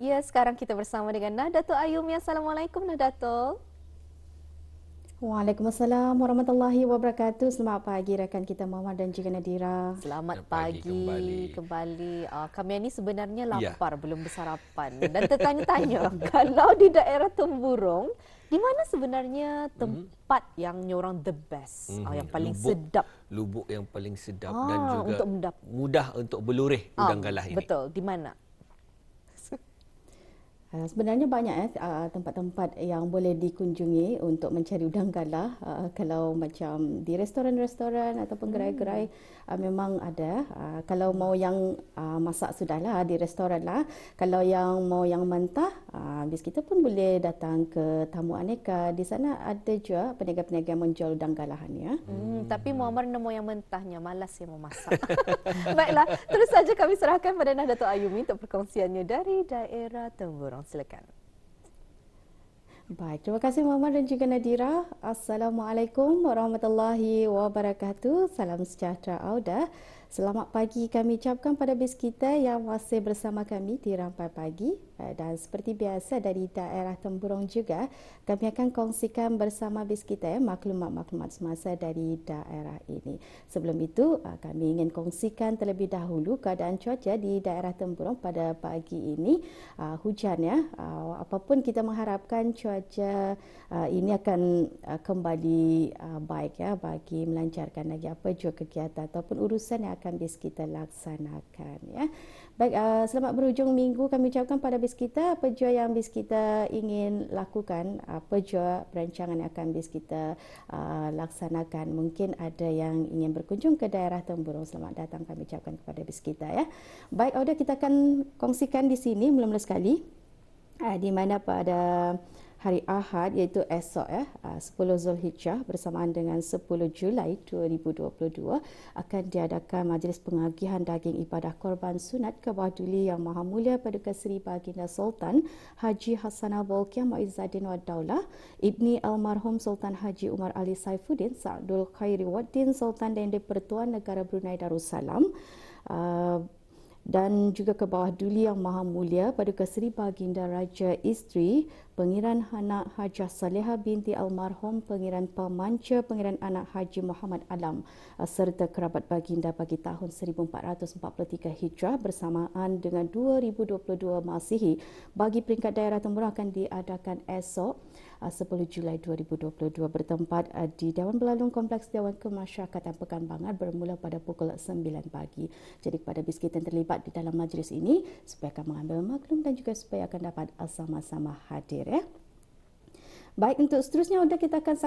Ya, sekarang kita bersama dengan Nahdatul Ayumi. Assalamualaikum Nahdatul. Waalaikumsalam warahmatullahi wabarakatuh. Selamat pagi rakan kita Muhammad dan juga Nadira. Selamat Selamat pagi pagi kembali. kembali. Kami ini sebenarnya Ya, lapar, belum bersarapan. Dan tertanya-tanya, kalau di daerah Temburong, di mana sebenarnya tempat yang nyorang the best, yang paling lubuk sedap? lubuk yang paling sedap dan juga Untuk mendap. mudah untuk belurih udang galah ini. Betul, di mana? Sebenarnya banyak tempat-tempat yang boleh dikunjungi untuk mencari udang galah. Kalau macam di restoran-restoran ataupun gerai-gerai memang ada. Kalau mau yang masak sudahlah di restoran lah. Kalau yang mau yang mentah, bis kita pun boleh datang ke Tamu Aneka. Di sana ada juga peniaga-peniaga yang menjual udang galahan ya. Tapi Muammar nemu yang mentahnya, malas yang memasak. Baiklah, terus saja kami serahkan pada Nahdatul Ayumi untuk perkongsiannya dari daerah Temburong. Silakan. Baik, terima kasih Muhammad dan juga Nadira. Assalamualaikum warahmatullahi wabarakatuh. Salam sejahtera Auda. Selamat pagi kami ucapkan pada bis kita yang masih bersama kami di Rampai Pagi. Dan seperti biasa dari daerah Temburong juga, kami akan kongsikan bersama bis kita maklumat-maklumat semasa dari daerah ini. Sebelum itu, kami ingin kongsikan terlebih dahulu keadaan cuaca di daerah Temburong pada pagi ini. Hujan ya, apapun kita mengharapkan cuaca ini akan kembali baik ya bagi melancarkan lagi apa jua kegiatan ataupun urusan yang akan bis kita laksanakan ya. Baik, selamat berhujung minggu kami ucapkan pada bis kita. Apa jua yang bis kita ingin lakukan, apa jua perancangan yang akan bis kita laksanakan. Mungkin ada yang ingin berkunjung ke daerah Temburong, selamat datang kami ucapkan kepada bis kita ya. Baik, Auda, kita akan kongsikan di sini mula-mula sekali di mana pada hari Ahad iaitu esok 10 Zulhijjah bersamaan dengan 10 Julai 2022 akan diadakan majlis pengagihan daging ibadah korban sunat ke bawah duli Yang Maha Mulia Paduka Seri Baginda Sultan Haji Hassanah Bolkiah Muizzaddin Wad Daulah Ibni Almarhum Sultan Haji Umar Ali Saifuddin Sa'dul Khairi Waddin Sultan dan Di-Pertuan Negara Brunei Darussalam dan juga ke bawah duli Yang Maha Mulia Paduka Seri Baginda Raja Isteri Pengiran Anak Hajah Saleha binti Almarhum Pengiran Pamanca Pengiran Anak Haji Muhammad Alam serta kerabat baginda bagi tahun 1443 Hijrah bersamaan dengan 2022 Masihi bagi peringkat daerah Temburong akan diadakan esok 10 Julai 2022 bertempat di Dewan Belalung Kompleks Dewan Kemasyarakatan Pekanbagan bermula pada pukul 9 pagi. Jadi kepada bis kita yang terlibat di dalam majlis ini supaya akan mengambil maklum dan juga supaya akan dapat sama-sama hadir ya. Baik, untuk seterusnya sudah kita akan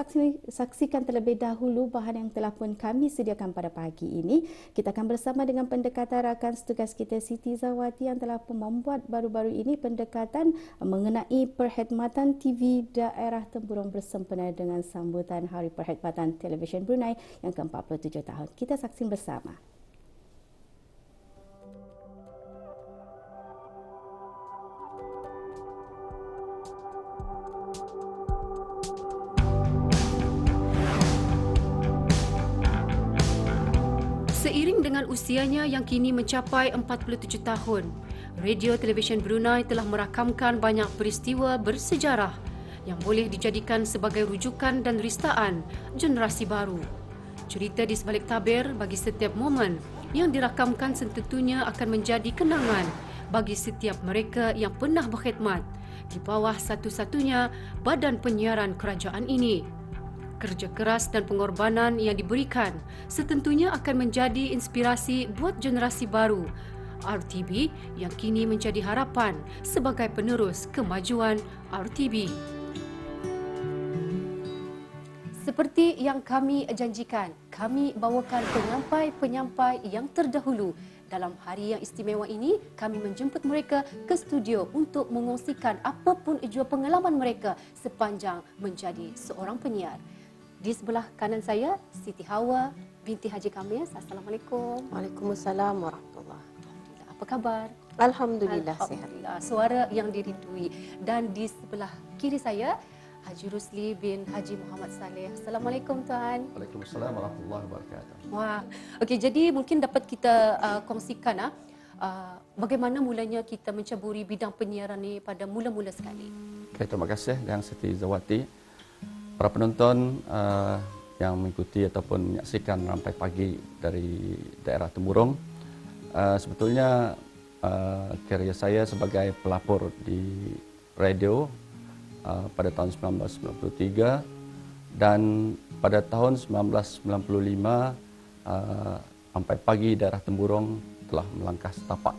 saksikan terlebih dahulu bahan yang telah pun kami sediakan pada pagi ini. Kita akan bersama dengan pendekatan rakan setugas kita Siti Zawati yang telah pun membuat baru-baru ini pendekatan mengenai perkhidmatan TV daerah Temburong bersempena dengan sambutan Hari Perkhidmatan Televisyen Brunei yang ke-47 tahun. Kita saksikan bersama. Seiring dengan usianya yang kini mencapai 47 tahun, Radio Televisyen Brunei telah merakamkan banyak peristiwa bersejarah yang boleh dijadikan sebagai rujukan dan ristaan generasi baru. Cerita di sebalik tabir bagi setiap momen yang dirakamkan tentunya akan menjadi kenangan bagi setiap mereka yang pernah berkhidmat di bawah satu-satunya badan penyiaran kerajaan ini. Kerja keras dan pengorbanan yang diberikan setentunya akan menjadi inspirasi buat generasi baru RTB yang kini menjadi harapan sebagai penerus kemajuan RTB. Seperti yang kami janjikan, kami bawakan penyampai-penyampai yang terdahulu. Dalam hari yang istimewa ini, kami menjemput mereka ke studio untuk mengongsikan apapun jua pengalaman mereka sepanjang menjadi seorang penyiar. Di sebelah kanan saya, Siti Hawa binti Haji Kamis. Assalamualaikum. Waalaikumsalam warahmatullahi. Alhamdulillah. Apa khabar? Alhamdulillah sihat. Alhamdulillah. Suara yang dirindui. Dan di sebelah kiri saya, Haji Rusli bin Haji Muhammad Saleh. Assalamualaikum Tuan. Waalaikumsalam warahmatullahi wabarakatuh. Wah, okey, jadi mungkin dapat kita kongsikan bagaimana mulanya kita mencaburi bidang penyiaran ni pada mula-mula sekali? Okay, terima kasih Dayang Siti Zawati. Para penonton yang mengikuti ataupun menyaksikan Rampai Pagi dari daerah Temburong. Sebetulnya kerjaya saya sebagai pelapor di radio pada tahun 1993 dan pada tahun 1995 Rampai Pagi daerah Temburong telah melangkah setapak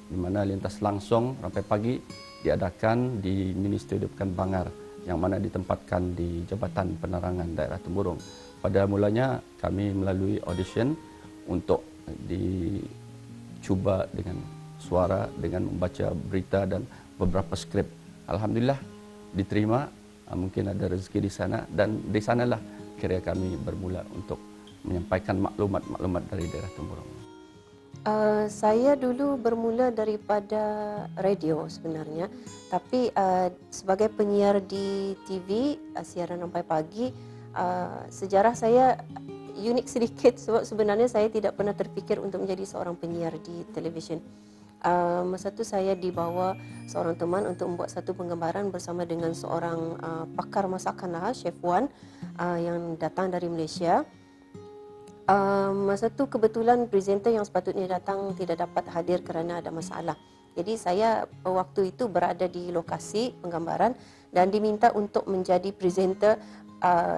di mana lintas langsung Rampai Pagi diadakan di Mini Studio Pekan Bangar yang mana ditempatkan di Jabatan Penerangan Daerah Temburong. Pada mulanya kami melalui audition untuk dicuba dengan suara, dengan membaca berita dan beberapa skrip. Alhamdulillah diterima, mungkin ada rezeki di sana dan di sanalah karya kami bermula untuk menyampaikan maklumat-maklumat dari daerah Temburong. Saya dulu bermula daripada radio sebenarnya, tapi sebagai penyiar di TV, siaran Rampai Pagi, sejarah saya unik sedikit sebab sebenarnya saya tidak pernah terfikir untuk menjadi seorang penyiar di televisyen. Masa itu saya dibawa seorang teman untuk membuat satu penggambaran bersama dengan seorang pakar masakan Chef Wan yang datang dari Malaysia. Masa tu kebetulan presenter yang sepatutnya datang tidak dapat hadir kerana ada masalah. Jadi saya waktu itu berada di lokasi penggambaran dan diminta untuk menjadi presenter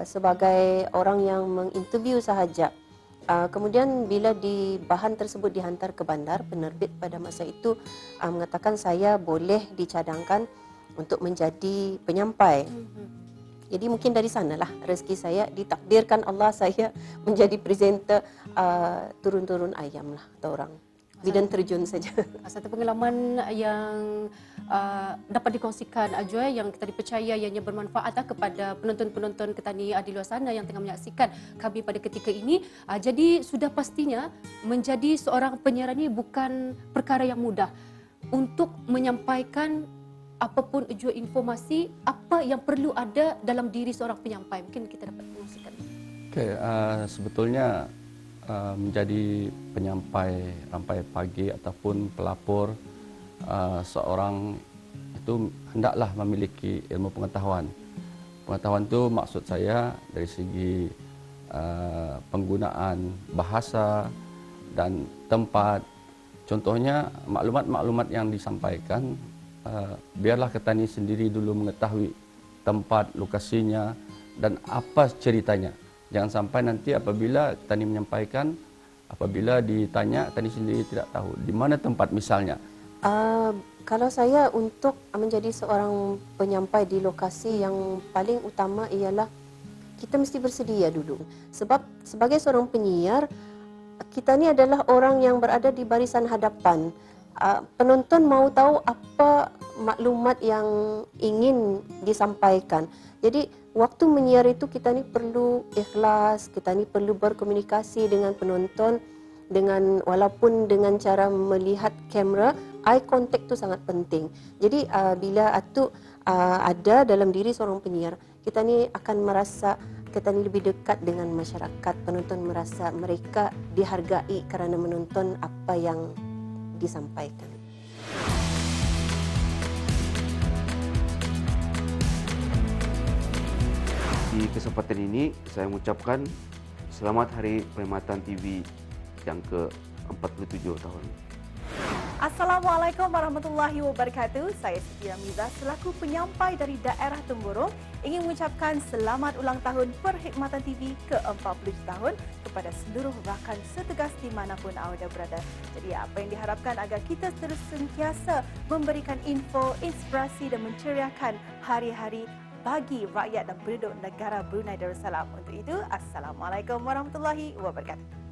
sebagai orang yang menginterview sahaja. Kemudian bila bahan tersebut dihantar ke bandar, penerbit pada masa itu mengatakan saya boleh dicadangkan untuk menjadi penyampai. Jadi mungkin dari sanalah rezeki saya, ditakdirkan Allah saya menjadi presenter turun-turun ayam lah atau orang. Bidan terjun saja. Satu pengalaman yang dapat dikongsikan Joy yang kita dipercaya ianya bermanfaat kepada penonton-penonton Ketani di luar sana yang tengah menyaksikan kami pada ketika ini. Jadi sudah pastinya menjadi seorang penyiar ini bukan perkara yang mudah untuk menyampaikan apapun jua informasi, apa yang perlu ada dalam diri seorang penyampai. Mungkin kita dapat kongsikan. Okay, sebetulnya menjadi penyampai Rampai Pagi ataupun pelapor, seorang itu hendaklah memiliki ilmu pengetahuan. Pengetahuan itu maksud saya dari segi penggunaan bahasa dan tempat. Contohnya maklumat-maklumat yang disampaikan, biarlah Ketani sendiri dulu mengetahui tempat, lokasinya dan apa ceritanya. Jangan sampai nanti apabila Ketani menyampaikan, apabila ditanya Ketani sendiri tidak tahu di mana tempat misalnya. Kalau saya untuk menjadi seorang penyampai di lokasi, yang paling utama ialah kita mesti bersedia dulu. Sebab sebagai seorang penyiar, kita ni adalah orang yang berada di barisan hadapan. Penonton mau tahu apa maklumat yang ingin disampaikan. Jadi waktu menyiar itu kita ni perlu ikhlas, kita ni perlu berkomunikasi dengan penonton dengan walaupun dengan cara melihat kamera, eye contact tu sangat penting. Jadi bila itu ada dalam diri seorang penyiar, kita ni akan merasa kita ni lebih dekat dengan masyarakat. Penonton merasa mereka dihargai kerana menonton apa yang disampaikan. Di kesempatan ini saya mengucapkan selamat Hari Perkhidmatan TV yang ke-47 tahun. Assalamualaikum warahmatullahi wabarakatuh. Saya Siti Amiza selaku penyampai dari daerah Temburong ingin mengucapkan selamat ulang tahun Perkhidmatan TV ke-40 tahun kepada seluruh rakan setugas di manapun anda berada. Jadi apa yang diharapkan agar kita terus sentiasa memberikan info, inspirasi dan menceriakan hari-hari bagi rakyat dan penduduk negara Brunei Darussalam. Untuk itu, Assalamualaikum warahmatullahi wabarakatuh.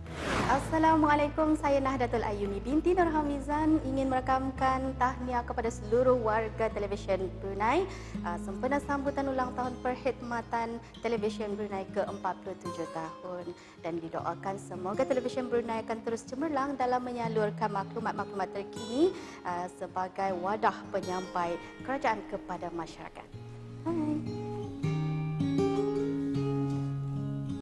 Assalamualaikum, saya Nahdlatul Ayumi binti Nur Hamizan ingin merakamkan tahniah kepada seluruh warga televisyen Brunei sempena sambutan ulang tahun Perkhidmatan Televisyen Brunei ke-47 tahun dan didoakan semoga televisyen Brunei akan terus cemerlang dalam menyalurkan maklumat-maklumat terkini sebagai wadah penyampai kerajaan kepada masyarakat. Hai.